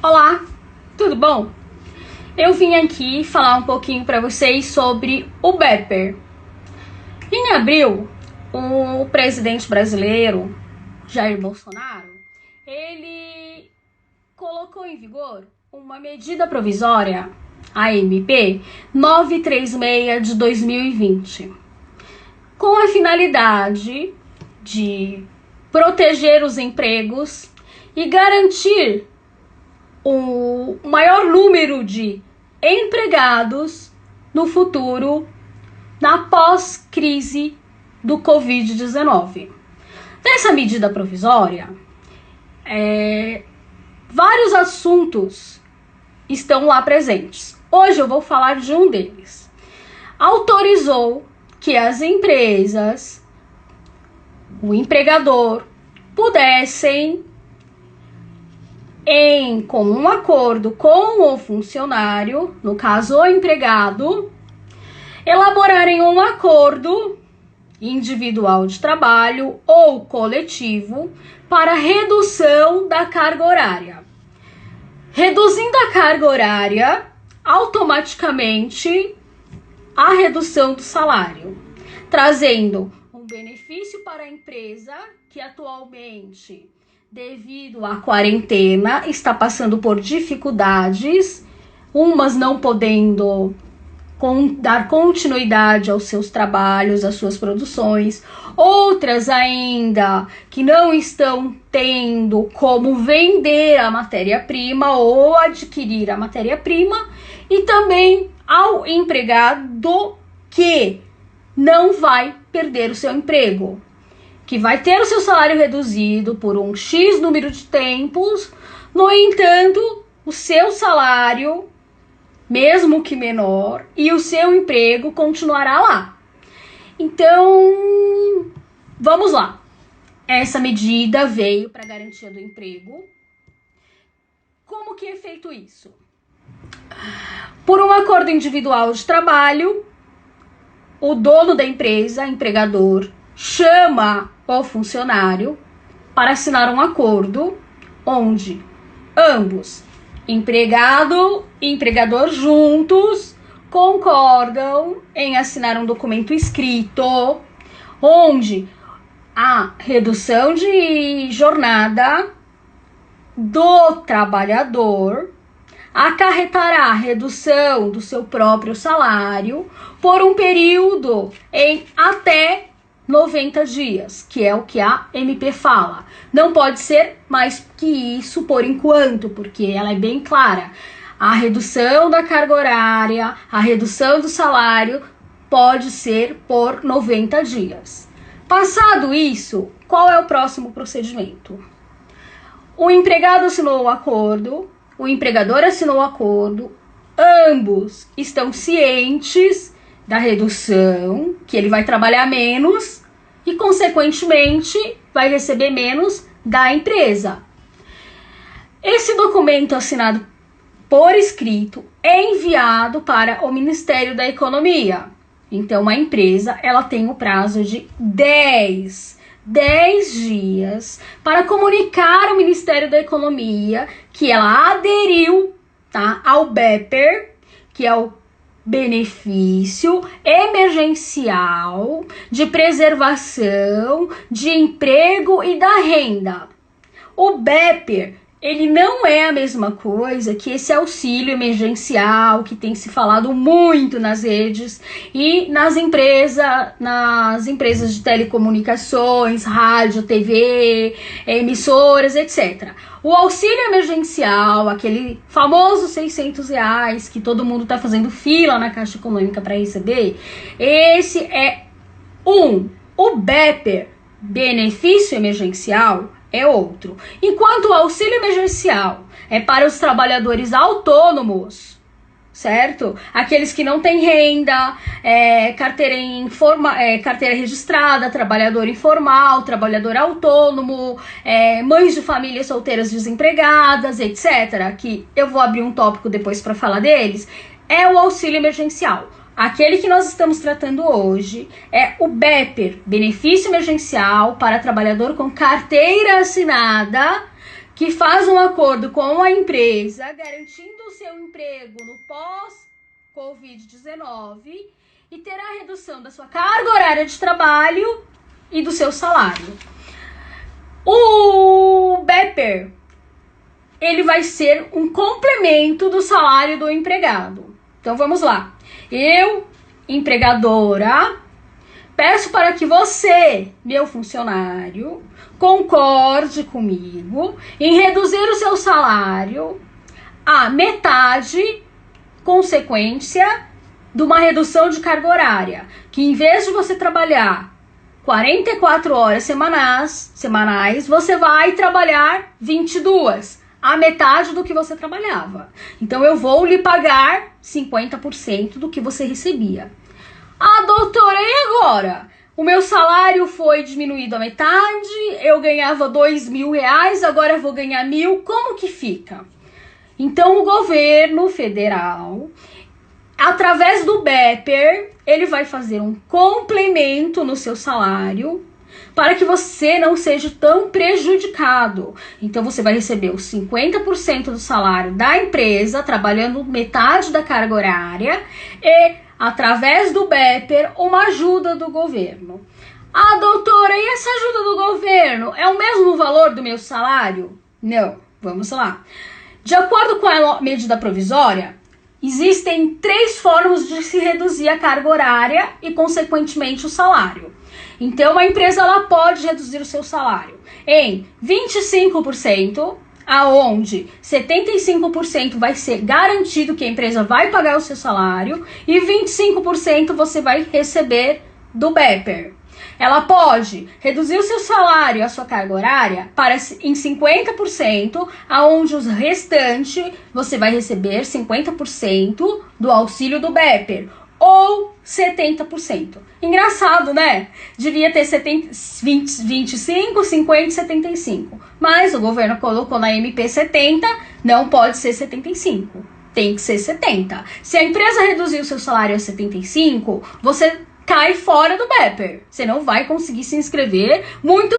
Olá, tudo bom? Eu vim aqui falar um pouquinho para vocês sobre o BEPER. Em abril, o presidente brasileiro, Jair Bolsonaro, ele colocou em vigor uma medida provisória, a MP 936 de 2020, com a finalidade de proteger os empregos e garantir o maior número de empregados no futuro, na pós-crise do Covid-19. Nessa medida provisória, vários assuntos estão lá presentes. Hoje eu vou falar de um deles. Autorizou que as empresas, o empregador, pudessem, em comum acordo com o funcionário, no caso o empregado, elaborarem um acordo individual de trabalho ou coletivo para redução da carga horária. Reduzindo a carga horária, automaticamente a redução do salário, trazendo um benefício para a empresa que atualmente, devido à quarentena, está passando por dificuldades, umas não podendo dar continuidade aos seus trabalhos, às suas produções, outras ainda que não estão tendo como vender a matéria-prima ou adquirir a matéria-prima, e também ao empregado que não vai perder o seu emprego, que vai ter o seu salário reduzido por um X número de tempos. No entanto, o seu salário, mesmo que menor, e o seu emprego continuará lá. Então, vamos lá. Essa medida veio para a garantia do emprego. Como que é feito isso? Por um acordo individual de trabalho, o dono da empresa, empregador, chama o funcionário para assinar um acordo onde ambos, empregado e empregador juntos, concordam em assinar um documento escrito onde a redução de jornada do trabalhador acarretará a redução do seu próprio salário por um período em até 90 dias, que é o que a MP fala. Não pode ser mais que isso por enquanto, porque ela é bem clara. A redução da carga horária, a redução do salário pode ser por 90 dias. Passado isso, qual é o próximo procedimento? O empregado assinou o acordo, o empregador assinou o acordo, ambos estão cientes da redução, que ele vai trabalhar menos e, consequentemente, vai receber menos da empresa. Esse documento assinado por escrito é enviado para o Ministério da Economia. Então, a empresa ela tem o prazo de 10 dias para comunicar ao Ministério da Economia que ela aderiu, ao BEPER, que é o benefício emergencial de preservação de emprego e da renda. O BEPER, ele não é a mesma coisa que esse auxílio emergencial que tem se falado muito nas redes e nas empresas de telecomunicações, rádio, TV, emissoras, etc. O auxílio emergencial, aquele famoso R$600 que todo mundo está fazendo fila na Caixa Econômica para receber, esse é um. O BEPER, benefício emergencial, é outro. Enquanto o auxílio emergencial é para os trabalhadores autônomos, certo? Aqueles que não têm renda, carteira registrada, trabalhador informal, trabalhador autônomo, mães de famílias solteiras desempregadas, etc. Que eu vou abrir um tópico depois para falar deles. É o auxílio emergencial. Aquele que nós estamos tratando hoje é o BEPER, benefício emergencial para trabalhador com carteira assinada que faz um acordo com a empresa, garantindo o seu emprego no pós-Covid-19 e terá redução da sua carga horária de trabalho e do seu salário. O BEPER, ele vai ser um complemento do salário do empregado. Então vamos lá. Eu, empregadora, peço para que você, meu funcionário, concorde comigo em reduzir o seu salário a metade, consequência de uma redução de carga horária, que em vez de você trabalhar 44 horas semanais, você vai trabalhar 22, a metade do que você trabalhava. Então eu vou lhe pagar 50% do que você recebia. Ah, doutora, e agora? O meu salário foi diminuído a metade, eu ganhava R$2.000, agora eu vou ganhar 1.000, como que fica? Então o governo federal, através do BEPER, ele vai fazer um complemento no seu salário para que você não seja tão prejudicado. Então você vai receber os 50% do salário da empresa, trabalhando metade da carga horária, e através do BEPER, uma ajuda do governo. Ah, doutora, e essa ajuda do governo é o mesmo valor do meu salário? Não, vamos lá. De acordo com a medida provisória, existem 3 formas de se reduzir a carga horária e, consequentemente, o salário. Então, a empresa ela pode reduzir o seu salário em 25%, aonde 75% vai ser garantido que a empresa vai pagar o seu salário e 25% você vai receber do BEPER. Ela pode reduzir o seu salário, a sua carga horária, em 50%, aonde os restantes você vai receber 50% do auxílio do BEPER, ou 70%. Engraçado, né? Devia ter 25, 50 e 75. Mas o governo colocou na MP 70, não pode ser 75. Tem que ser 70. Se a empresa reduzir o seu salário a 75, você cai fora do BEPER. Você não vai conseguir se inscrever, muito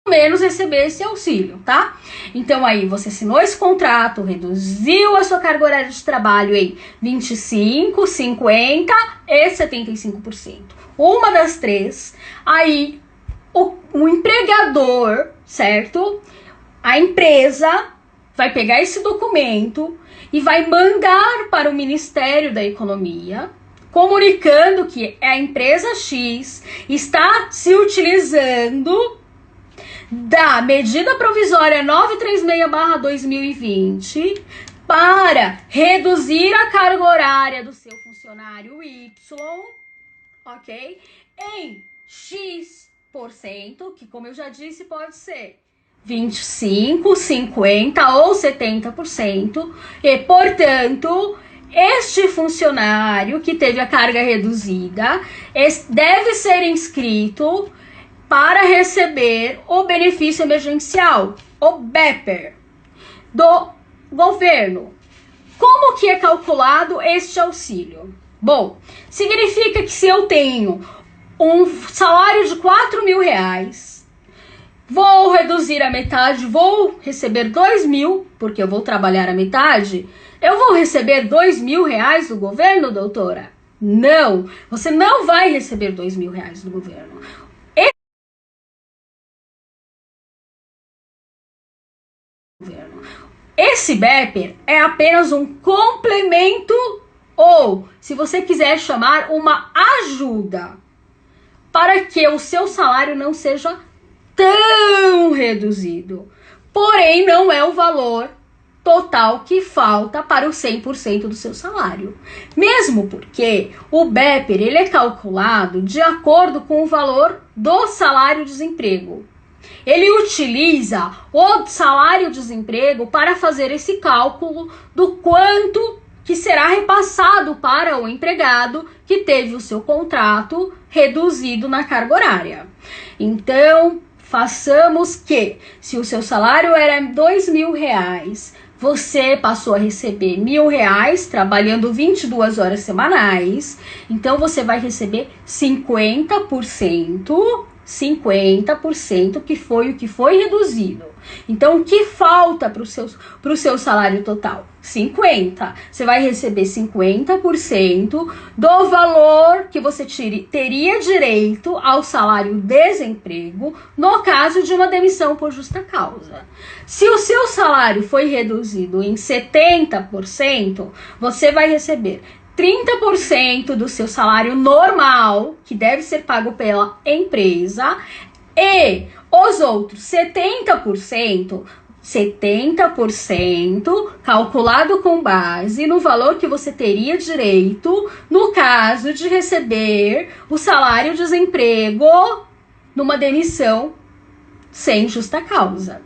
menos receber esse auxílio, tá? Então aí você assinou esse contrato, reduziu a sua carga horária de trabalho em 25, 50 e 75%. Uma das 3, aí o empregador, certo? A empresa vai pegar esse documento e vai mandar para o Ministério da Economia, comunicando que a empresa X está se utilizando da medida provisória 936/2020 para reduzir a carga horária do seu funcionário Y, ok? Em X%, que como eu já disse pode ser 25, 50 ou 70%, e portanto este funcionário que teve a carga reduzida deve ser inscrito para receber o benefício emergencial, o BEPER, do governo. Como que é calculado este auxílio? Bom, significa que se eu tenho um salário de R$4.000, vou reduzir a metade, vou receber 2.000, porque eu vou trabalhar a metade, eu vou receber R$2.000 do governo, doutora? Não, você não vai receber R$2.000 do governo. Esse BEPER é apenas um complemento ou, se você quiser chamar, uma ajuda para que o seu salário não seja tão reduzido. Porém, não é o valor total que falta para o 100% do seu salário. Mesmo porque o BEPER ele é calculado de acordo com o valor do salário-desemprego. Ele utiliza o salário-desemprego para fazer esse cálculo do quanto que será repassado para o empregado que teve o seu contrato reduzido na carga horária. Então, façamos que, se o seu salário era R$2.000, você passou a receber R$1.000 trabalhando 22 horas semanais, então você vai receber 50%, 50%, que foi o que foi reduzido. Então, o que falta para o seu salário total? 50%. Você vai receber 50% do valor que você teria direito ao salário-desemprego no caso de uma demissão por justa causa. Se o seu salário foi reduzido em 70%, você vai receber 30% do seu salário normal, que deve ser pago pela empresa, e os outros 70% calculado com base no valor que você teria direito no caso de receber o salário-desemprego numa demissão sem justa causa.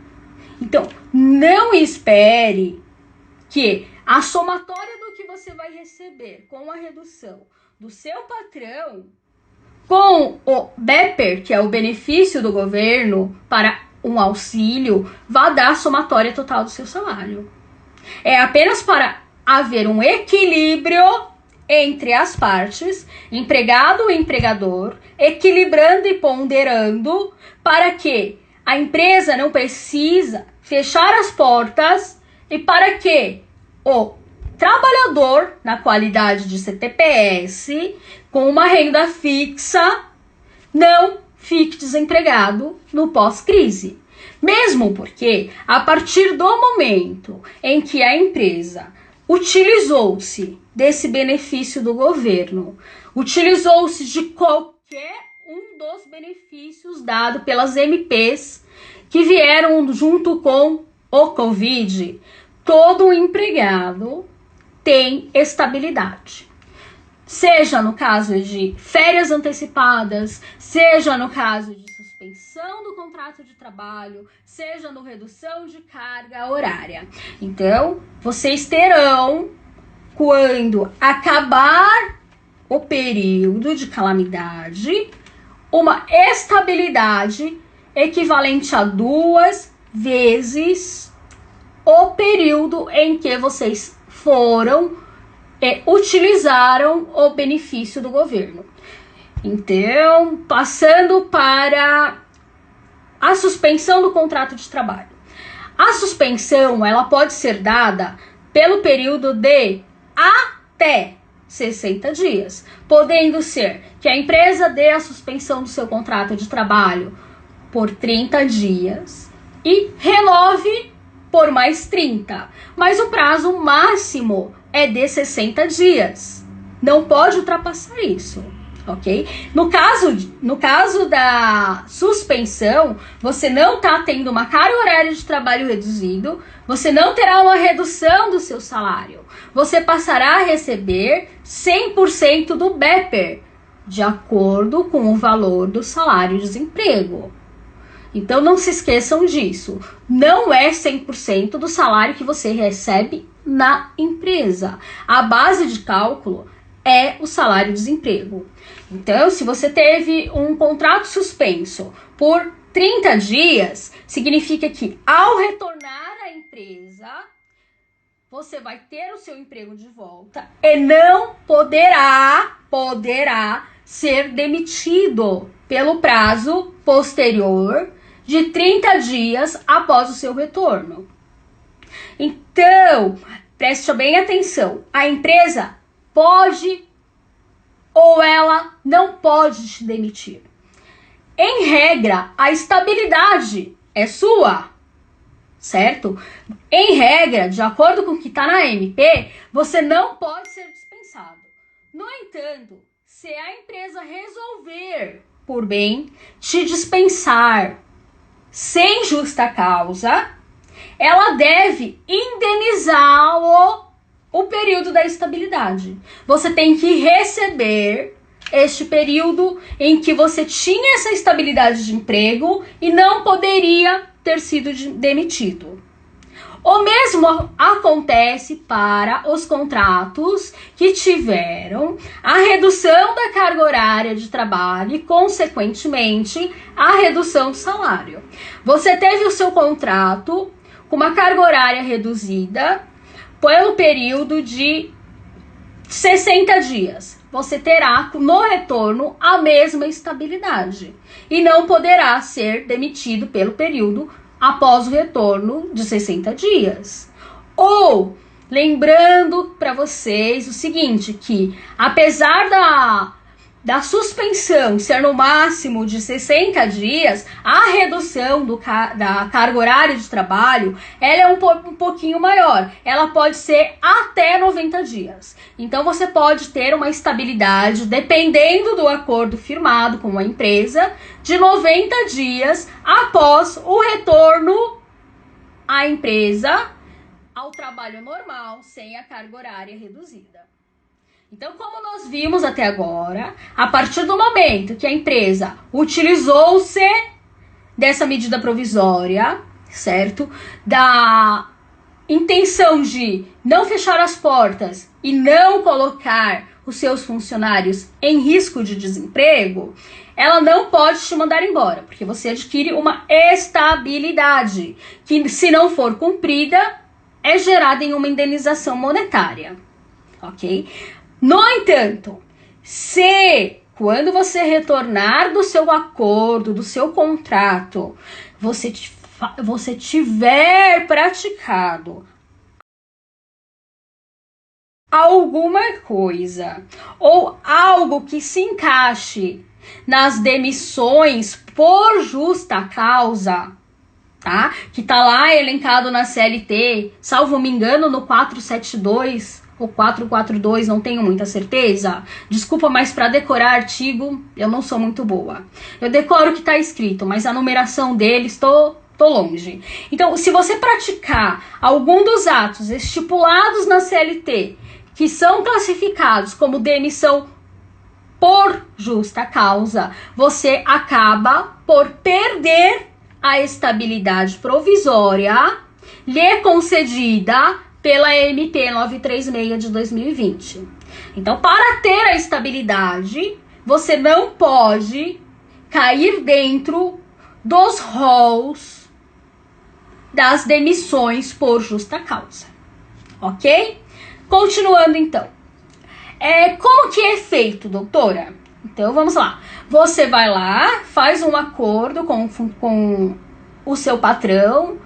Então, não espere que a somatória do que você vai receber com a redução do seu patrão com o BEPER, que é o benefício do governo para um auxílio, vá dar a somatória total do seu salário. É apenas para haver um equilíbrio entre as partes, empregado e empregador, equilibrando e ponderando para que a empresa não precisa fechar as portas e para que o trabalhador, na qualidade de CTPS, com uma renda fixa, não fique desempregado no pós-crise. Mesmo porque, a partir do momento em que a empresa utilizou-se desse benefício do governo, utilizou-se de qualquer um dos benefícios dados pelas MPs que vieram junto com o Covid, todo empregado tem estabilidade. Seja no caso de férias antecipadas, seja no caso de suspensão do contrato de trabalho, seja no redução de carga horária. Então, vocês terão, quando acabar o período de calamidade, uma estabilidade equivalente a 2 vezes o período em que vocês utilizaram o benefício do governo. Então, passando para a suspensão do contrato de trabalho. A suspensão, ela pode ser dada pelo período de até 60 dias, podendo ser que a empresa dê a suspensão do seu contrato de trabalho por 30 dias e renove por mais 30, mas o prazo máximo é de 60 dias. Não pode ultrapassar isso, ok? No caso da suspensão, você não está tendo uma carga horária de trabalho reduzido, você não terá uma redução do seu salário. Você passará a receber 100% do BEPER, de acordo com o valor do salário-desemprego. Então, não se esqueçam disso. Não é 100% do salário que você recebe na empresa. A base de cálculo é o salário-desemprego. Então, se você teve um contrato suspenso por 30 dias, significa que ao retornar à empresa, você vai ter o seu emprego de volta e não poderá ser demitido pelo prazo posterior de 30 dias após o seu retorno. Então, preste bem atenção. A empresa pode ou ela não pode te demitir. Em regra, a estabilidade é sua, certo? Em regra, de acordo com o que está na MP, você não pode ser dispensado. No entanto, se a empresa resolver, por bem, te dispensar sem justa causa, ela deve indenizar o período da estabilidade. Você tem que receber este período em que você tinha essa estabilidade de emprego e não poderia ter sido demitido. O mesmo acontece para os contratos que tiveram a redução da carga horária de trabalho e, consequentemente, a redução do salário. Você teve o seu contrato com uma carga horária reduzida pelo período de 60 dias. você terá no retorno a mesma estabilidade e não poderá ser demitido pelo período após o retorno de 60 dias. Ou, lembrando para vocês o seguinte, que apesar da suspensão ser no máximo de 60 dias, a redução da carga horária de trabalho, ela é um pouquinho maior. Ela pode ser até 90 dias. Então, você pode ter uma estabilidade, dependendo do acordo firmado com a empresa, de 90 dias após o retorno à empresa ao trabalho normal, sem a carga horária reduzida. Então, como nós vimos até agora, a partir do momento que a empresa utilizou-se dessa medida provisória, certo? Da intenção de não fechar as portas e não colocar os seus funcionários em risco de desemprego, ela não pode te mandar embora, porque você adquire uma estabilidade que, se não for cumprida, é gerada em uma indenização monetária, ok? No entanto, se quando você retornar do seu acordo, do seu contrato, você tiver praticado alguma coisa ou algo que se encaixe nas demissões por justa causa, tá? Que tá lá elencado na CLT, salvo me engano, no 472 ou 442, não tenho muita certeza. Desculpa, mas para decorar artigo, eu não sou muito boa. Eu decoro o que tá escrito, mas a numeração deles, tô longe. Então, se você praticar algum dos atos estipulados na CLT, que são classificados como demissão por justa causa, você acaba por perder a estabilidade provisória lhe concedida pela MP 936 de 2020. Então, para ter a estabilidade, você não pode cair dentro dos rolos das demissões por justa causa, ok? Continuando, então. Como que é feito, doutora? Então, vamos lá. Você vai lá, faz um acordo com o seu patrão.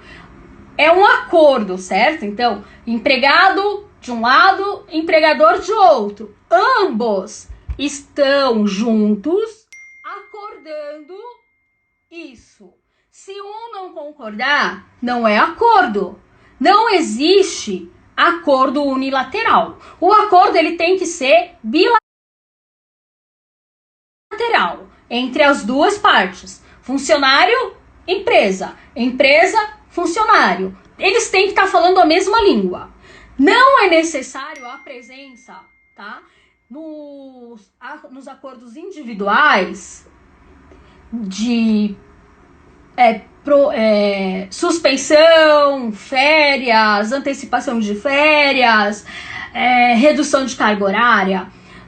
É um acordo, certo? Então, empregado de um lado, empregador de outro. Ambos estão juntos acordando isso. Se um não concordar, não é acordo. Não existe acordo unilateral. O acordo ele tem que ser bilateral entre as duas partes. Funcionário, empresa. Empresa, funcionário. Eles têm que estar falando a mesma língua. Não é necessário a presença, tá? Nos acordos individuais de suspensão, férias, antecipação de férias, redução de carga horária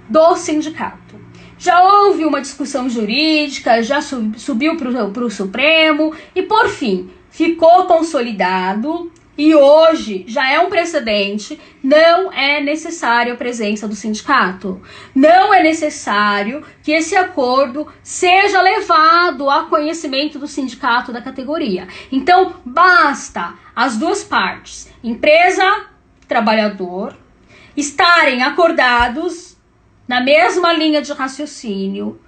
do sindicato. Já houve uma discussão jurídica, já subiu para o Supremo e, por fim, ficou consolidado e hoje já é um precedente. Não é necessário a presença do sindicato. Não é necessário que esse acordo seja levado a conhecimento do sindicato da categoria. Então, basta as duas partes, empresa, trabalhador, estarem acordados na mesma linha de raciocínio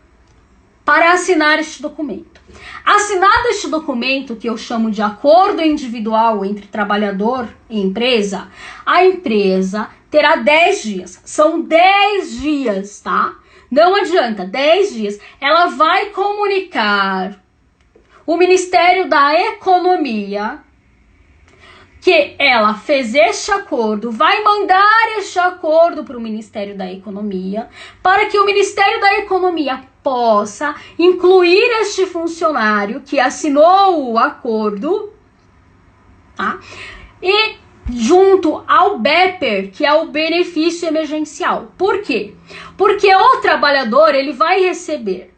para assinar este documento. Assinado este documento, que eu chamo de acordo individual entre trabalhador e empresa, a empresa terá 10 dias. São 10 dias, tá? Não adianta, 10 dias. Ela vai comunicar o Ministério da Economia que ela fez este acordo, vai mandar este acordo para o Ministério da Economia, para que o Ministério da Economia possa incluir este funcionário que assinou o acordo, tá? E junto ao BEPER, que é o benefício emergencial. Por quê? Porque o trabalhador ele vai receber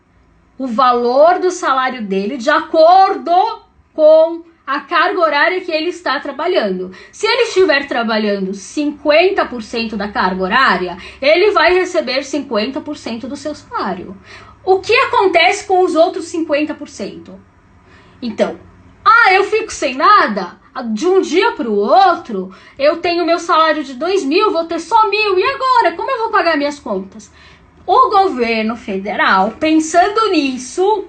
o valor do salário dele de acordo com a carga horária que ele está trabalhando. Se ele estiver trabalhando 50% da carga horária, ele vai receber 50% do seu salário. O que acontece com os outros 50%? Então, eu fico sem nada? De um dia para o outro, eu tenho meu salário de 2.000, vou ter só 1.000. E agora? Como eu vou pagar minhas contas? O governo federal, pensando nisso,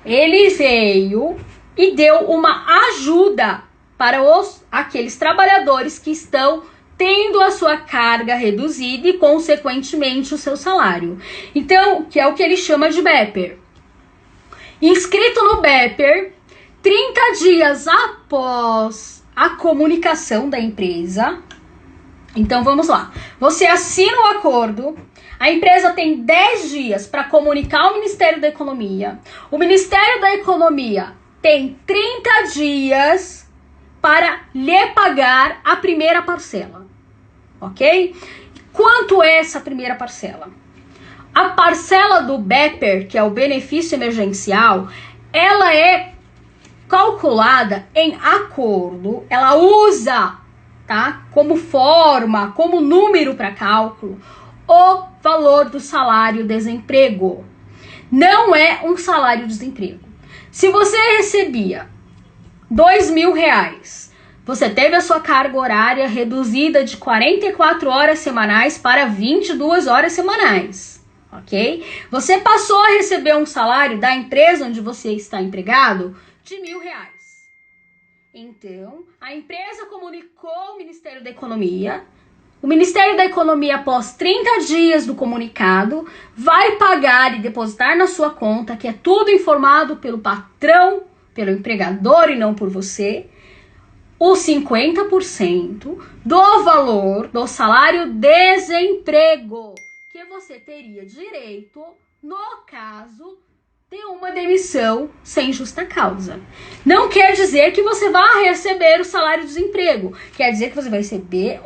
ele veio e deu uma ajuda para aqueles trabalhadores que estão tendo a sua carga reduzida e, consequentemente, o seu salário. Então, que é o que ele chama de BEPER. Inscrito no BEPER, 30 dias após a comunicação da empresa. Então, vamos lá. Você assina o acordo. A empresa tem 10 dias para comunicar ao Ministério da Economia. O Ministério da Economia tem 30 dias para lhe pagar a primeira parcela. Ok? Quanto é essa primeira parcela? A parcela do BEPER, que é o benefício emergencial, ela é calculada em acordo, ela usa, tá, como forma, como número para cálculo, o valor do salário-desemprego. Não é um salário-desemprego. Se você recebia R$2.000, você teve a sua carga horária reduzida de 44 horas semanais para 22 horas semanais, ok? Você passou a receber um salário da empresa onde você está empregado de R$1.000. Então, a empresa comunicou ao Ministério da Economia. O Ministério da Economia, após 30 dias do comunicado, vai pagar e depositar na sua conta, que é tudo informado pelo patrão, pelo empregador e não por você, os 50% do valor do salário-desemprego que você teria direito no caso de uma demissão sem justa causa. Não quer dizer que você vai receber o salário-desemprego, quer dizer que você vai receber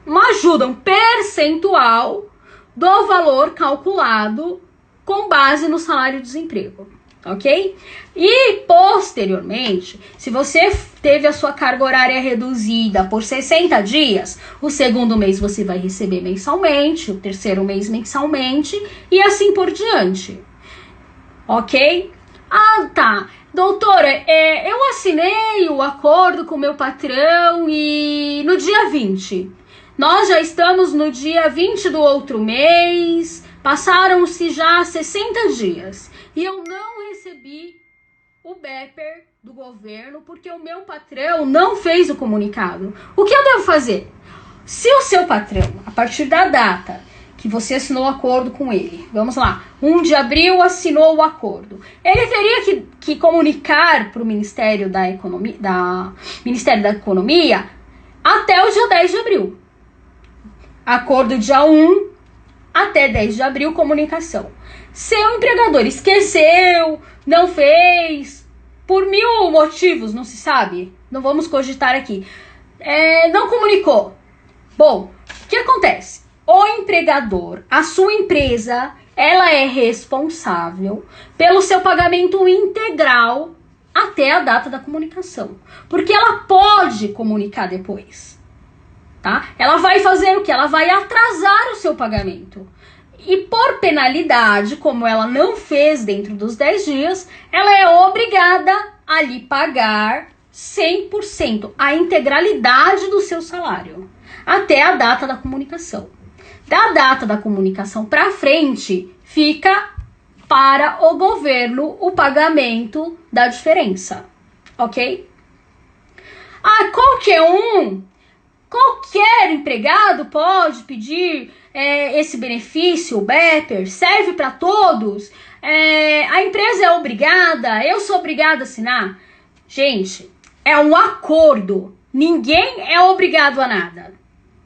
uma ajuda, um percentual do valor calculado com base no salário-desemprego, ok? E, posteriormente, se você teve a sua carga horária reduzida por 60 dias, o segundo mês você vai receber mensalmente, o terceiro mês mensalmente e assim por diante, ok? Tá. Doutora, eu assinei o acordo com o meu patrão e no dia 20. Nós já estamos no dia 20 do outro mês, passaram-se já 60 dias e eu não recebi o BEPER do governo porque o meu patrão não fez o comunicado. O que eu devo fazer? Se o seu patrão, a partir da data que você assinou o acordo com ele, vamos lá, 1 de abril assinou o acordo, ele teria que comunicar para o Ministério da Economia até o dia 10 de abril. Acordo dia 1 até 10 de abril, comunicação. Seu empregador esqueceu, não fez, por 1000 motivos, não se sabe, não vamos cogitar aqui, não comunicou. Bom, o que acontece? O empregador, a sua empresa, ela é responsável pelo seu pagamento integral até a data da comunicação. Porque ela pode comunicar depois, tá? Ela vai fazer o quê? Ela vai atrasar o seu pagamento. E por penalidade, como ela não fez dentro dos 10 dias, ela é obrigada a lhe pagar 100%, a integralidade do seu salário, até a data da comunicação. Da data da comunicação para frente, fica para o governo o pagamento da diferença, ok? Qualquer empregado pode pedir esse benefício, o BEPER, serve para todos, a empresa é obrigada, eu sou obrigada a assinar. Gente, é um acordo, ninguém é obrigado a nada.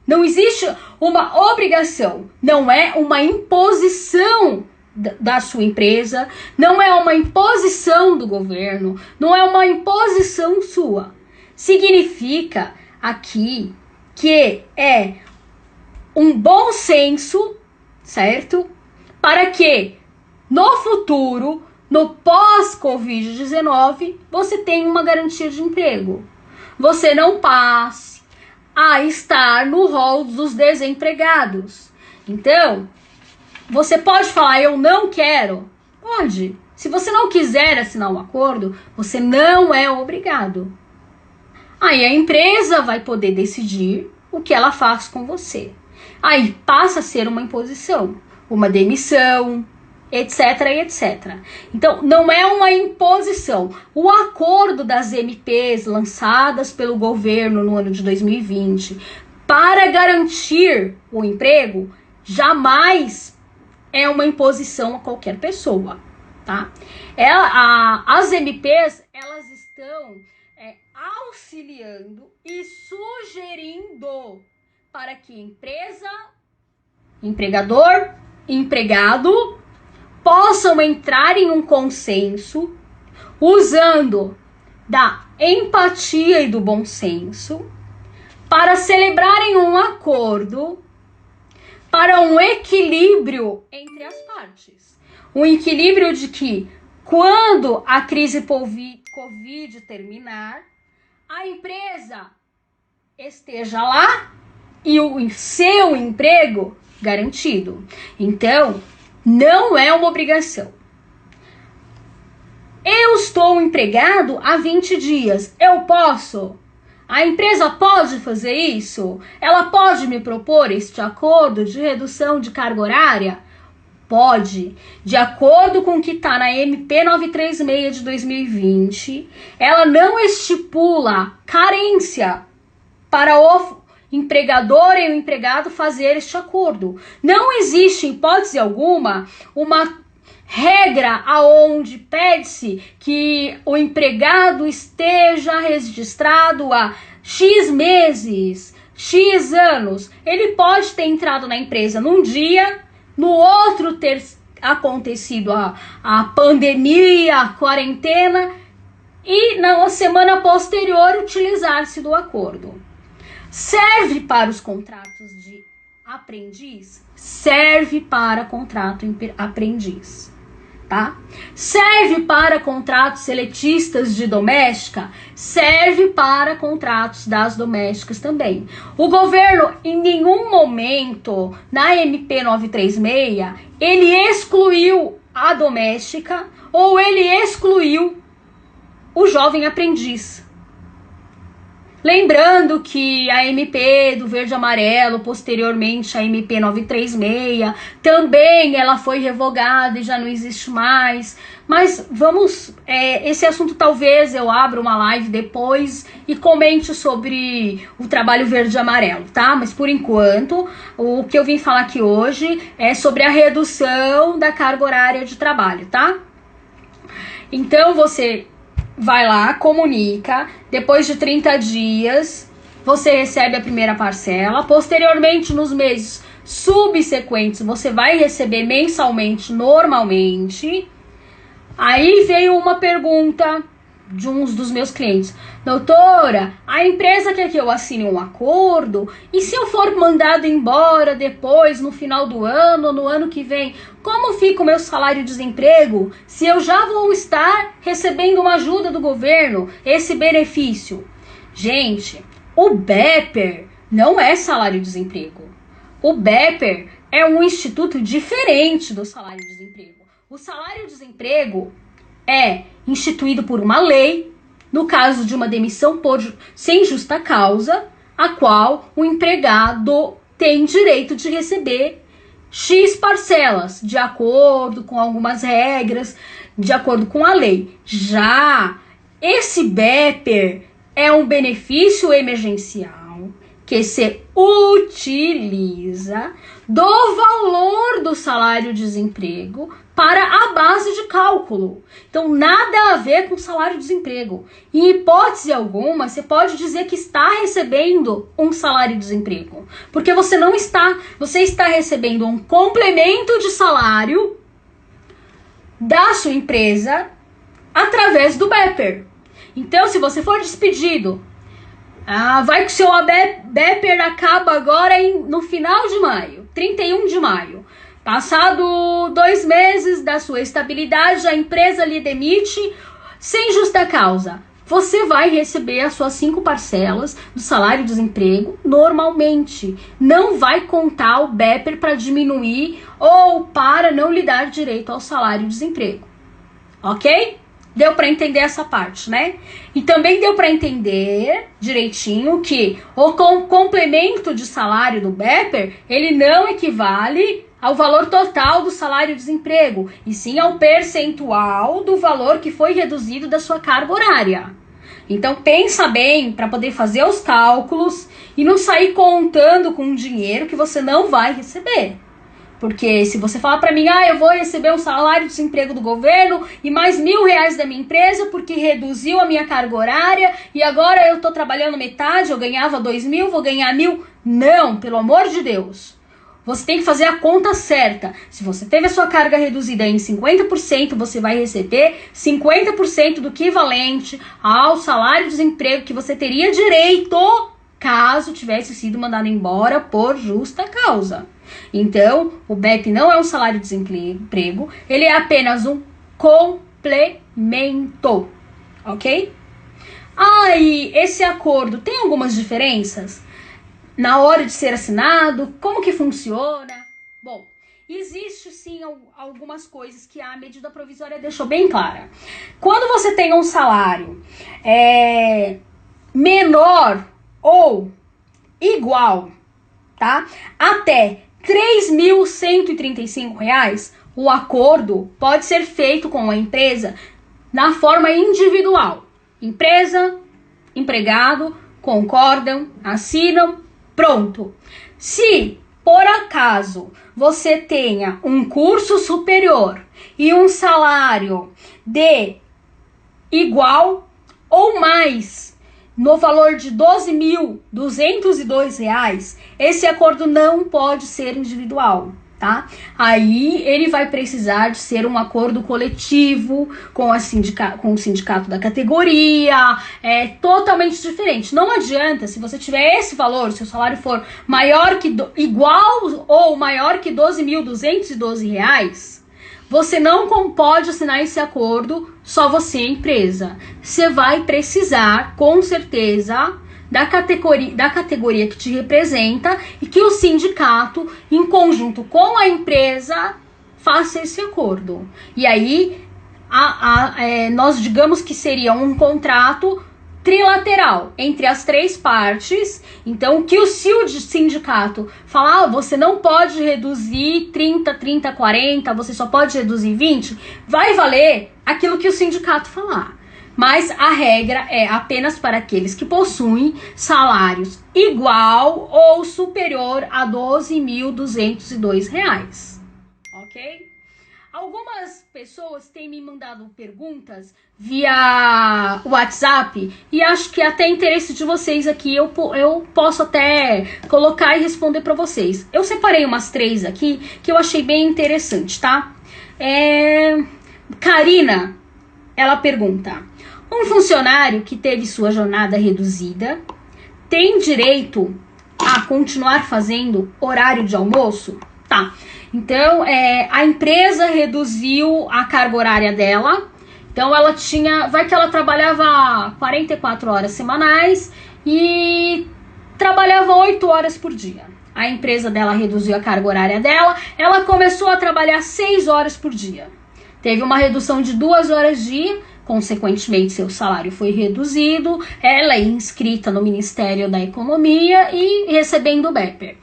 Não existe uma obrigação, não é uma imposição da sua empresa, não é uma imposição do governo, não é uma imposição sua. Significa aqui que é um bom senso, certo? Para que no futuro no pós-Covid-19, você tem uma garantia de emprego. Você não passe a estar no rol dos desempregados. Então, você pode falar, eu não quero? Pode. Se você não quiser assinar um acordo, você não é obrigado. Aí a empresa vai poder decidir o que ela faz com você. Aí passa a ser uma imposição, uma demissão, etc, etc. Então, não é uma imposição. O acordo das MPs lançadas pelo governo no ano de 2020 para garantir o emprego jamais é uma imposição a qualquer pessoa, tá? As MPs, elas estão auxiliando e sugerindo para que empresa, empregador, empregado possam entrar em um consenso usando da empatia e do bom senso para celebrarem um acordo para um equilíbrio entre as partes. Um equilíbrio de que quando a crise Covid terminar, a empresa esteja lá e o seu emprego garantido. Então, não é uma obrigação. Eu estou empregado há 20 dias. Eu posso? A empresa pode fazer isso? Ela pode me propor este acordo de redução de carga horária? Pode. De acordo com o que está na MP 936 de 2020, ela não estipula carência para o empregador e o empregado fazer este acordo. Não existe, em hipótese alguma, uma regra aonde pede-se que o empregado esteja registrado há X meses, X anos. Ele pode ter entrado na empresa num dia, no outro ter acontecido a pandemia, a quarentena, e na semana posterior utilizar-se do acordo. Serve para os contratos de aprendiz? Serve para contrato aprendiz, tá? Serve para contratos seletistas de doméstica? Serve para contratos das domésticas também. O governo, em nenhum momento, na MP 936, ele excluiu a doméstica ou ele excluiu o jovem aprendiz. Lembrando que a MP do Verde e Amarelo, posteriormente a MP 936, também ela foi revogada e já não existe mais. Mas vamos, esse assunto talvez eu abra uma live depois e comente sobre o trabalho Verde e Amarelo, tá? Mas por enquanto, o que eu vim falar aqui hoje é sobre a redução da carga horária de trabalho, tá? Então você vai lá, comunica, depois de 30 dias você recebe a primeira parcela, posteriormente nos meses subsequentes você vai receber mensalmente normalmente. Aí veio uma pergunta de uns dos meus clientes: doutora, a empresa quer que eu assine um acordo, e se eu for mandado embora depois, no final do ano, no ano que vem, como fica o meu salário-desemprego, se eu já vou estar recebendo uma ajuda do governo, esse benefício? Gente, o BEPER não é salário-desemprego. O BEPER é um instituto diferente do salário-desemprego. O salário-desemprego é instituído por uma lei, no caso de uma demissão sem justa causa, a qual o empregado tem direito de receber X parcelas, de acordo com algumas regras, de acordo com a lei. Já esse BEPER é um benefício emergencial que se utiliza do valor do salário-desemprego para a base de cálculo. Então, nada a ver com salário-desemprego. Em hipótese alguma, você pode dizer que está recebendo um salário-desemprego, porque você não está. Você está recebendo um complemento de salário da sua empresa através do BEPER. Então, se você for despedido, vai que o seu BEPER acaba agora no final de maio, 31 de maio. Passado 2 meses da sua estabilidade, a empresa lhe demite sem justa causa. Você vai receber as suas 5 parcelas do salário-desemprego normalmente. Não vai contar o BEPER para diminuir ou para não lhe dar direito ao salário-desemprego. Ok? Deu para entender essa parte, né? E também deu para entender direitinho que o complemento de salário do BEPER, ele não equivale ao valor total do salário-desemprego, e sim ao percentual do valor que foi reduzido da sua carga horária. Então pensa bem para poder fazer os cálculos e não sair contando com dinheiro que você não vai receber. Porque se você falar para mim, eu vou receber um salário-desemprego do governo e mais R$1.000 da minha empresa porque reduziu a minha carga horária e agora eu tô trabalhando metade, eu ganhava 2.000, vou ganhar 1.000. Não, pelo amor de Deus. Você tem que fazer a conta certa. Se você teve a sua carga reduzida em 50%, você vai receber 50% do equivalente ao salário-desemprego que você teria direito caso tivesse sido mandado embora por justa causa. Então, o BEP não é um salário-desemprego, ele é apenas um complemento, ok? E esse acordo tem algumas diferenças? Na hora de ser assinado, como que funciona? Bom, existe sim algumas coisas que a medida provisória deixou bem clara. Quando você tem um salário menor ou igual, tá? Até R$3.135, o acordo pode ser feito com a empresa na forma individual. Empresa, empregado, concordam, assinam, pronto. Se, por acaso, você tenha um curso superior e um salário de igual ou mais no valor de R$12.202, esse acordo não pode ser individual, tá? Aí ele vai precisar de ser um acordo coletivo com o sindicato da categoria, totalmente diferente. Não adianta, se você tiver esse valor, se o salário for igual ou maior que R$12.212, você não pode assinar esse acordo só você, empresa. Você vai precisar, com certeza, da categoria que te representa e que o sindicato, em conjunto com a empresa, faça esse acordo. E aí, nós digamos que seria um contrato trilateral entre as 3 partes. Então, se o sindicato falar, você não pode reduzir 30, 30, 40, você só pode reduzir 20, vai valer aquilo que o sindicato falar. Mas a regra é apenas para aqueles que possuem salários igual ou superior a R$12.202. Ok? Algumas pessoas têm me mandado perguntas via WhatsApp e acho que até interesse de vocês aqui eu posso até colocar e responder para vocês. Eu separei umas 3 aqui que eu achei bem interessante, tá? Karina, ela pergunta: um funcionário que teve sua jornada reduzida tem direito a continuar fazendo horário de almoço? Tá. Então, a empresa reduziu a carga horária dela. Então, vai que ela trabalhava 44 horas semanais e trabalhava 8 horas por dia. A empresa dela reduziu a carga horária dela. Ela começou a trabalhar 6 horas por dia. Teve uma redução de 2 horas dia. Consequentemente, seu salário foi reduzido. Ela é inscrita no Ministério da Economia e recebendo o BEPER.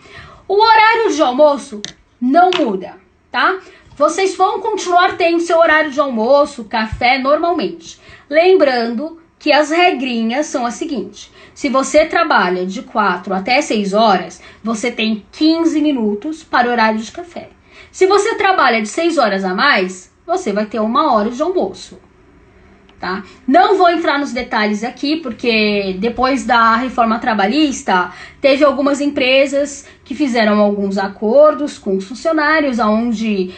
O horário de almoço não muda, tá? Vocês vão continuar tendo seu horário de almoço, café, normalmente. Lembrando que as regrinhas são as seguintes: se você trabalha de 4 até 6 horas, você tem 15 minutos para o horário de café. Se você trabalha de 6 horas a mais, você vai ter 1 hora de almoço. Tá? Não vou entrar nos detalhes aqui, porque depois da reforma trabalhista, teve algumas empresas que fizeram alguns acordos com os funcionários, onde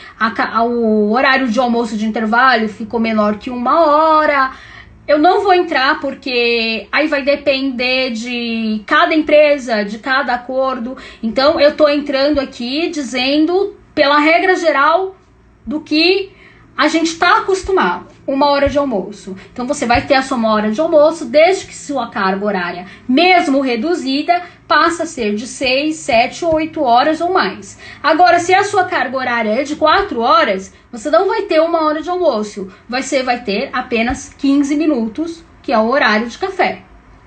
o horário de almoço de intervalo ficou menor que 1 hora. Eu não vou entrar, porque aí vai depender de cada empresa, de cada acordo. Então, eu tô entrando aqui dizendo pela regra geral do que a gente está acostumado, 1 hora de almoço. Então você vai ter a sua 1 hora de almoço, desde que sua carga horária, mesmo reduzida, passa a ser de 6, 7, 8 horas ou mais. Agora, se a sua carga horária é de 4 horas, você não vai ter 1 hora de almoço. Você vai ter apenas 15 minutos, que é o horário de café,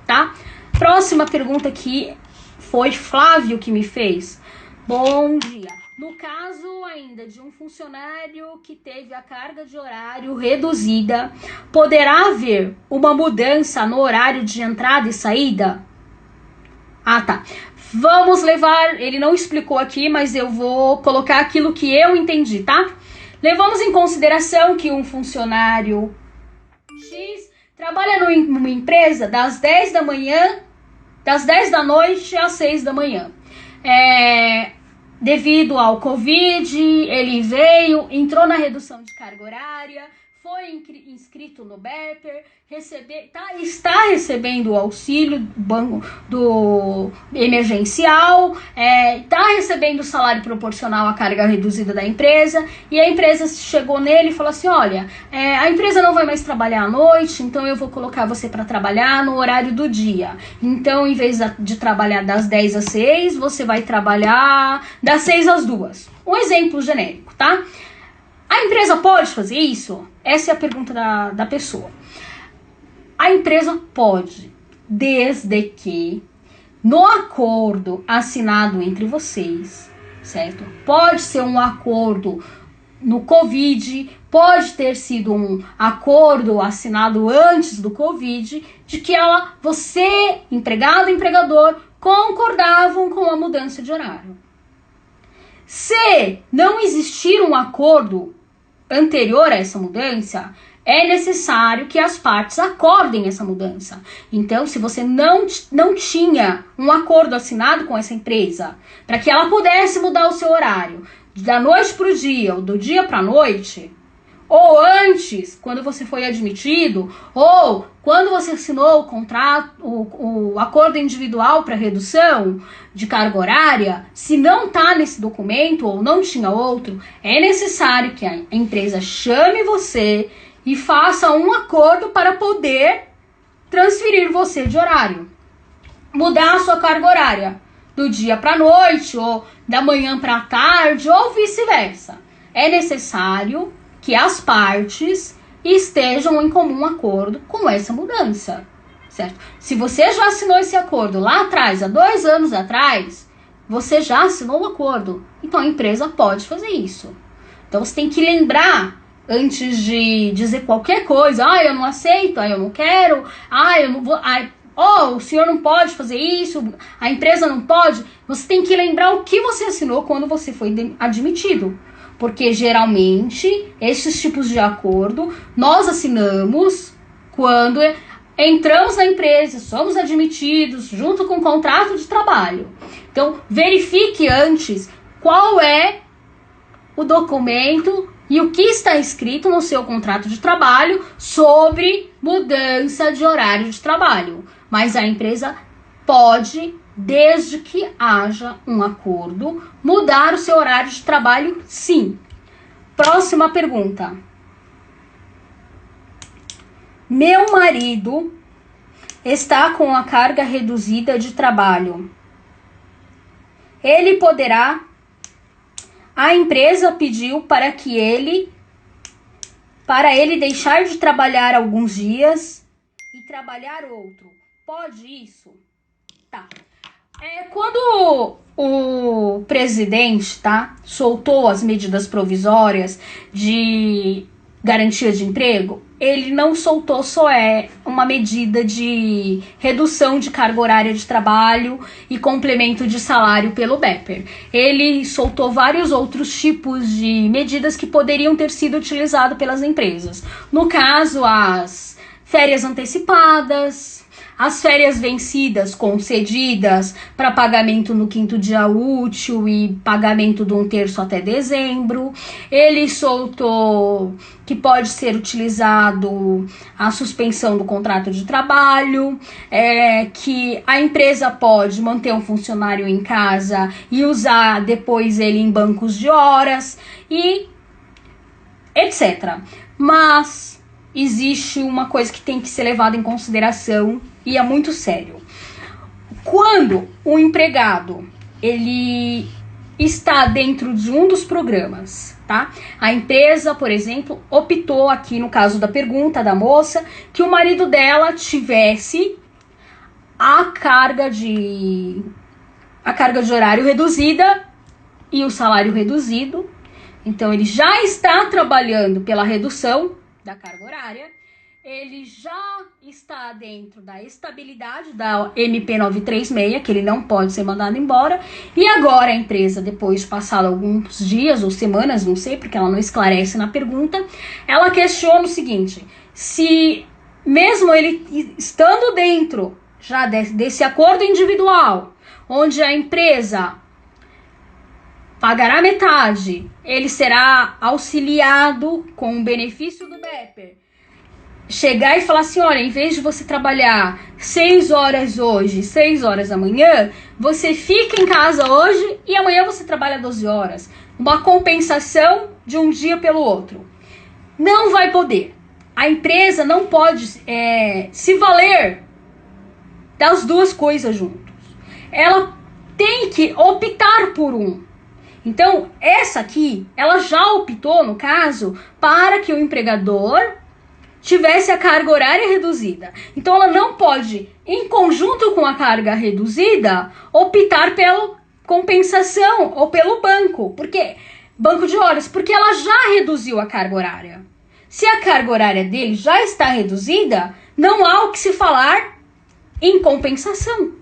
tá? Próxima pergunta aqui foi Flávio que me fez. Bom dia. No caso ainda de um funcionário que teve a carga de horário reduzida, poderá haver uma mudança no horário de entrada e saída? Ah, tá. Vamos levar... Ele não explicou aqui, mas eu vou colocar aquilo que eu entendi, tá? Levamos em consideração que um funcionário X trabalha numa empresa das 10 da manhã, das 10 da noite às 6 da manhã. Devido ao Covid, ele entrou na redução de carga horária, foi inscrito no BEPER, está recebendo o auxílio do emergencial, está recebendo o salário proporcional à carga reduzida da empresa, e a empresa chegou nele e falou assim, olha, a empresa não vai mais trabalhar à noite, então eu vou colocar você para trabalhar no horário do dia. Então, em vez de trabalhar das 10 às 6, você vai trabalhar das 6 às 2. Um exemplo genérico, tá? A empresa pode fazer isso? Essa é a pergunta da pessoa. A empresa pode, desde que no acordo assinado entre vocês, certo? Pode ser um acordo no Covid, pode ter sido um acordo assinado antes do Covid, de que você, empregado e empregador, concordavam com a mudança de horário. Se não existir um acordo anterior a essa mudança, é necessário que as partes acordem essa mudança. Então, se você não tinha um acordo assinado com essa empresa, para que ela pudesse mudar o seu horário da noite para o dia, ou do dia para a noite, ou antes, quando você foi admitido, ou quando você assinou o contrato, o acordo individual para redução de carga horária, se não está nesse documento ou não tinha outro, é necessário que a empresa chame você e faça um acordo para poder transferir você de horário. Mudar a sua carga horária do dia para a noite, ou da manhã para a tarde, ou vice-versa. É necessário que as partes estejam em comum acordo com essa mudança, certo? Se você já assinou esse acordo lá atrás, há 2 anos atrás, você já assinou o acordo. Então a empresa pode fazer isso. Então você tem que lembrar, antes de dizer qualquer coisa, eu não aceito, eu não quero, eu não vou, o senhor não pode fazer isso, a empresa não pode. Você tem que lembrar o que você assinou quando você foi admitido. Porque geralmente esses tipos de acordo nós assinamos quando entramos na empresa, somos admitidos junto com o contrato de trabalho. Então verifique antes qual é o documento e o que está escrito no seu contrato de trabalho sobre mudança de horário de trabalho. Mas a empresa pode, desde que haja um acordo, mudar o seu horário de trabalho, sim. Próxima pergunta. Meu marido está com a carga reduzida de trabalho. Ele poderá... A empresa pediu para ele deixar de trabalhar alguns dias e trabalhar outro. Pode isso? Tá. Quando o presidente, soltou as medidas provisórias de garantia de emprego, ele não soltou só uma medida de redução de carga horária de trabalho e complemento de salário pelo BEPER. Ele soltou vários outros tipos de medidas que poderiam ter sido utilizadas pelas empresas. No caso, as férias antecipadas, as férias vencidas concedidas para pagamento no 5º dia útil e pagamento de 1/3 até dezembro. Ele soltou que pode ser utilizado a suspensão do contrato de trabalho, que a empresa pode manter um funcionário em casa e usar depois ele em bancos de horas e etc. Mas existe uma coisa que tem que ser levada em consideração e é muito sério. Quando o empregado ele está dentro de um dos programas, tá? A empresa, por exemplo, optou aqui no caso da pergunta da moça que o marido dela tivesse a carga de horário reduzida e o salário reduzido. Então ele já está trabalhando pela redução da carga horária, ele já está dentro da estabilidade da MP 936, que ele não pode ser mandado embora, e agora a empresa, depois de passar alguns dias ou semanas, não sei, porque ela não esclarece na pergunta, ela questiona o seguinte: se mesmo ele estando dentro já desse acordo individual, onde a empresa pagará metade, ele será auxiliado com o benefício do BEPER, chegar e falar assim: olha, em vez de você trabalhar 6 horas hoje, 6 horas amanhã, você fica em casa hoje e amanhã você trabalha 12 horas. Uma compensação de um dia pelo outro. Não vai poder. A empresa não pode se valer das duas coisas juntos. Ela tem que optar por um. Então, essa aqui, ela já optou, no caso, para que o empregador tivesse a carga horária reduzida. Então, ela não pode, em conjunto com a carga reduzida, optar pela compensação ou pelo banco de horas, porque ela já reduziu a carga horária. Se a carga horária dele já está reduzida, não há o que se falar em compensação.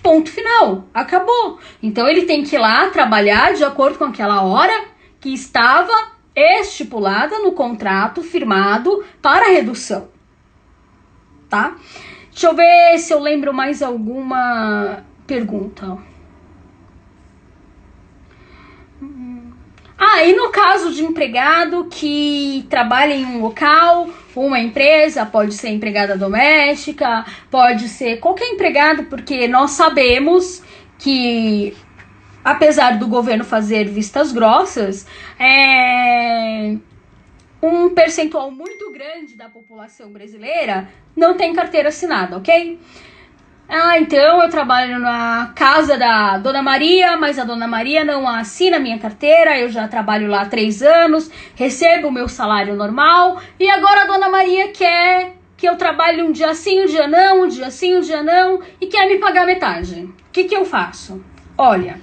Ponto final, acabou. Então ele tem que ir lá trabalhar de acordo com aquela hora que estava estipulada no contrato firmado para redução, tá? Deixa eu ver se eu lembro mais alguma pergunta. E no caso de empregado que trabalha em um local, uma empresa, pode ser empregada doméstica, pode ser qualquer empregado, porque nós sabemos que, apesar do governo fazer vistas grossas, um percentual muito grande da população brasileira não tem carteira assinada, ok? Então eu trabalho na casa da Dona Maria, mas a Dona Maria não assina minha carteira, eu já trabalho lá há 3 anos, recebo o meu salário normal, e agora a Dona Maria quer que eu trabalhe um dia sim, um dia não, um dia sim, um dia não, e quer me pagar metade. O que eu faço? Olha,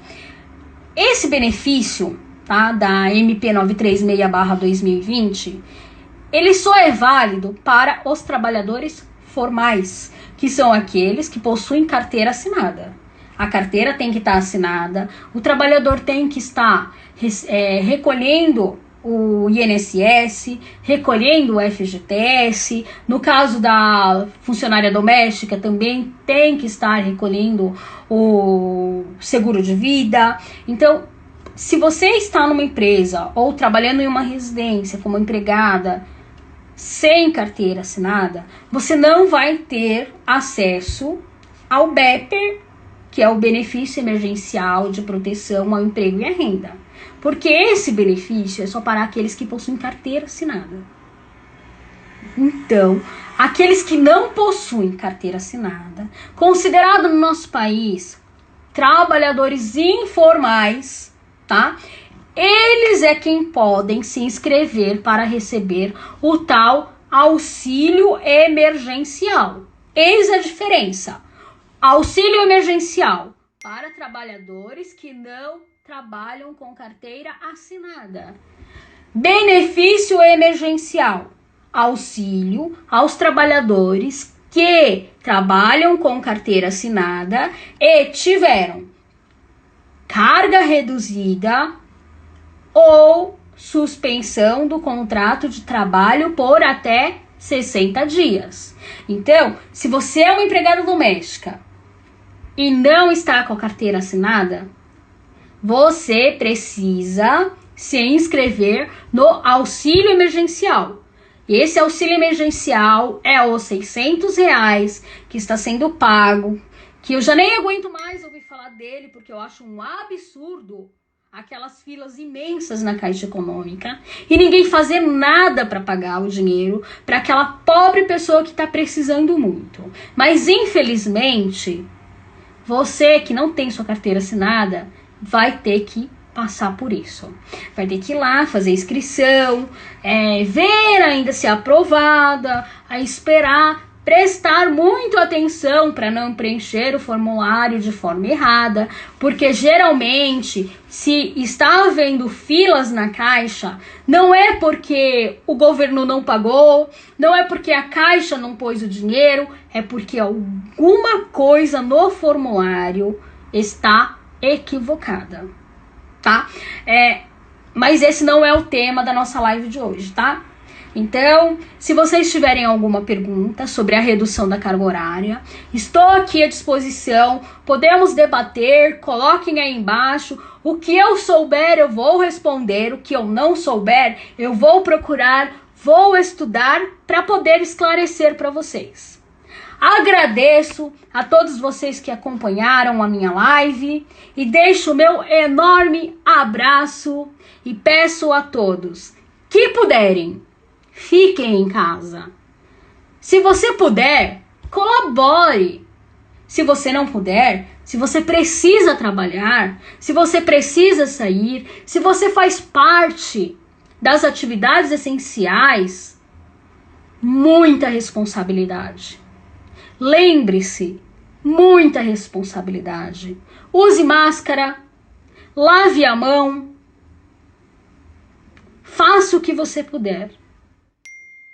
esse benefício, tá, da MP 936/2020, ele só é válido para os trabalhadores formais, que são aqueles que possuem carteira assinada. A carteira tem que estar assinada, o trabalhador tem que estar recolhendo o INSS, recolhendo o FGTS, no caso da funcionária doméstica também tem que estar recolhendo o seguro de vida. Então, se você está numa empresa ou trabalhando em uma residência como empregada, sem carteira assinada, você não vai ter acesso ao BEPER, que é o benefício emergencial de proteção ao emprego e à renda. Porque esse benefício é só para aqueles que possuem carteira assinada. Então, aqueles que não possuem carteira assinada, considerado no nosso país trabalhadores informais, tá? Eles é quem podem se inscrever para receber o tal auxílio emergencial. Eis a diferença. Auxílio emergencial para trabalhadores que não trabalham com carteira assinada. Benefício emergencial. Auxílio aos trabalhadores que trabalham com carteira assinada e tiveram carga reduzida ou suspensão do contrato de trabalho por até 60 dias. Então, se você é uma empregada doméstica e não está com a carteira assinada, você precisa se inscrever no auxílio emergencial. Esse auxílio emergencial é os R$ 600 que está sendo pago, que eu já nem aguento mais ouvir falar dele, porque eu acho um absurdo aquelas filas imensas na Caixa Econômica e ninguém fazer nada para pagar o dinheiro para aquela pobre pessoa que está precisando muito. Mas, infelizmente, você que não tem sua carteira assinada vai ter que passar por isso. Vai ter que ir lá fazer inscrição, ver ainda se é aprovada, a esperar, prestar muito atenção para não preencher o formulário de forma errada, porque geralmente, se está havendo filas na Caixa, não é porque o governo não pagou, não é porque a Caixa não pôs o dinheiro, é porque alguma coisa no formulário está equivocada, tá? Mas esse não é o tema da nossa live de hoje, tá? Então, se vocês tiverem alguma pergunta sobre a redução da carga horária, estou aqui à disposição, podemos debater, coloquem aí embaixo. O que eu souber, eu vou responder, o que eu não souber, eu vou procurar, vou estudar para poder esclarecer para vocês. Agradeço a todos vocês que acompanharam a minha live e deixo o meu enorme abraço e peço a todos que puderem, fiquem em casa. Se você puder, colabore. Se você não puder, se você precisa trabalhar, se você precisa sair, se você faz parte das atividades essenciais, muita responsabilidade. Lembre-se, muita responsabilidade. Use máscara, lave a mão, faça o que você puder.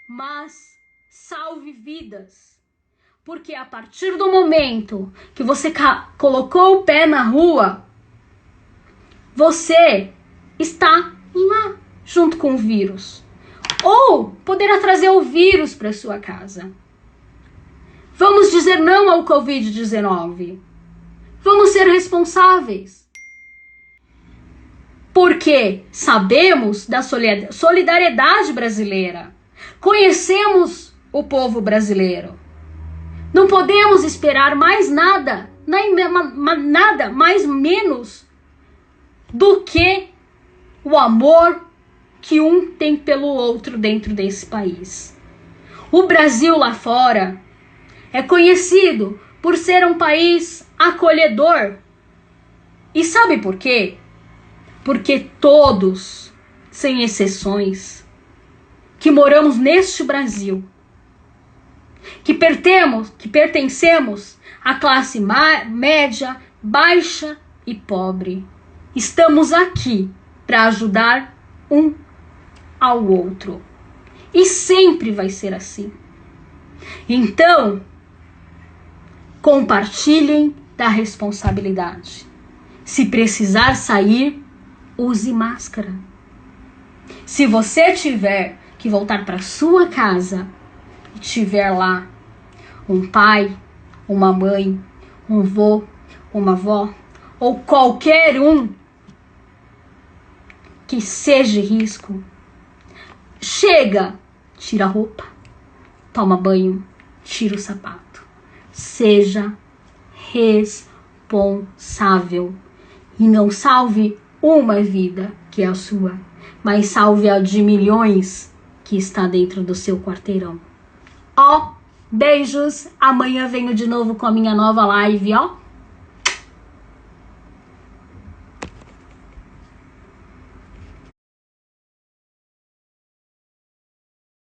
Mas salve vidas, porque a partir do momento que você colocou o pé na rua, você está lá junto com o vírus, ou poderá trazer o vírus para sua casa. Vamos dizer não ao Covid-19. Vamos ser responsáveis, porque sabemos da solidariedade brasileira. Conhecemos o povo brasileiro. Não podemos esperar mais nada, nada mais menos do que o amor que um tem pelo outro dentro desse país. O Brasil lá fora é conhecido por ser um país acolhedor. E sabe por quê? Porque todos, sem exceções, que moramos neste Brasil, que pertencemos à classe média, baixa e pobre, estamos aqui para ajudar um ao outro. E sempre vai ser assim. Então, compartilhem da responsabilidade. Se precisar sair, use máscara. Se você tiver que voltar para sua casa e tiver lá um pai, uma mãe, um vô, uma avó ou qualquer um que seja risco, chega, tira a roupa, toma banho, tira o sapato. Seja responsável e não salve uma vida que é a sua, mas salve a de milhões que está dentro do seu quarteirão. Beijos, amanhã venho de novo com a minha nova live,